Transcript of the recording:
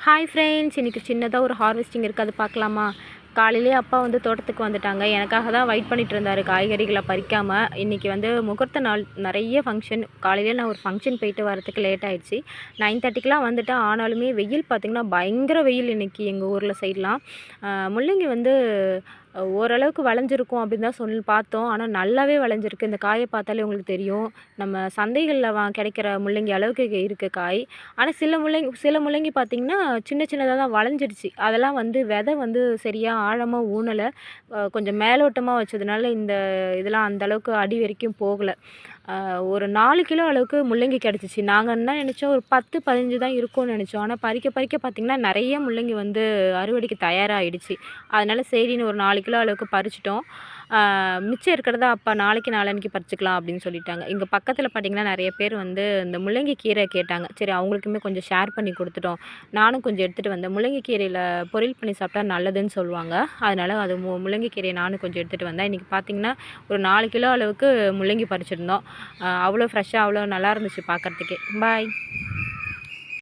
Hi friends, இன்றைக்கி சின்னதாக ஒரு ஹார்வெஸ்டிங் இருக்குது, அது பார்க்கலாமா? காலையிலே அப்பா வந்து தோட்டத்துக்கு வந்துட்டாங்க. எனக்காக தான் வெயிட் பண்ணிட்டு இருந்தார் காய்கறிகளை பறிக்காமல். இன்றைக்கி வந்து முகூர்த்த நாள், நிறைய ஃபங்க்ஷன். காலையிலே நான் ஒரு ஃபங்க்ஷன் போயிட்டு வரதுக்கு லேட் ஆகிடுச்சு. 9:30க்கெலாம் வந்துட்டேன். ஆனாலுமே வெயில் பார்த்திங்கன்னா பயங்கர வெயில் இன்றைக்கி எங்கள் ஊரில் சைட்லாம். முள்ளங்கி வந்து ஓரளவுக்கு விளைஞ்சிருக்கும் அப்படின்னு தான் பார்த்தோம். ஆனால் நல்லாவே விளைஞ்சிருக்கு. இந்த காயை பார்த்தாலே உங்களுக்கு தெரியும். நம்ம சந்தைகளில் கிடைக்கிற முள்ளங்கி அளவுக்கு இருக்குது காய். ஆனால் சில முள்ளங்கி பார்த்திங்கன்னா சின்ன சின்னதாக தான் வளைஞ்சிடுச்சு. அதெல்லாம் வந்து விதை வந்து சரியாக ஆழமாக ஊனலை. கொஞ்சம் மேலோட்டமாக வச்சதுனால இந்த இதெல்லாம் அந்தளவுக்கு அடி வரைக்கும் போகலை. ஒரு 4 கிலோ அளவுக்கு முள்ளங்கி கிடச்சிச்சு. நாங்கள் என்ன நினச்சோம், ஒரு 10, 15 தான் இருக்கும்னு நினச்சோம். ஆனால் பறிக்க பறிக்க பார்த்திங்கன்னா நிறைய முள்ளங்கி வந்து அறுவடைக்கு தயாராகிடுச்சு. அதனால் சரின்னு ஒரு 4 கிலோ அளவுக்கு பறிச்சிட்டோம். மிச்சம் இருக்கிறத அப்பா நாளைக்கு நாளான்னைக்கு பறிச்சுக்கலாம் அப்படின்னு சொல்லிட்டாங்க. இங்கே பக்கத்தில் பார்த்திங்கன்னா நிறைய பேர் வந்து இந்த முள்ளங்கி கீரை கேட்டாங்க. சரி, அவங்களுக்குமே கொஞ்சம் ஷேர் பண்ணி கொடுத்துட்டோம். நானும் கொஞ்சம் எடுத்துகிட்டு வந்தேன். முள்ளங்கி கீரையில் பொரியல் பண்ணி சாப்பிட்டா நல்லதுன்னு சொல்லுவாங்க. அதனால் அது முள்ளங்கி கீரையை நானும் கொஞ்சம் எடுத்துகிட்டு வந்தேன். இன்றைக்கி பார்த்திங்கன்னா ஒரு 4 கிலோ அளவுக்கு முள்ளங்கி பறிச்சிருந்தோம். அவ்வளோ ஃப்ரெஷ்ஷாக அவ்வளோ நல்லா இருந்துச்சு பார்க்குறதுக்கே. பாய்.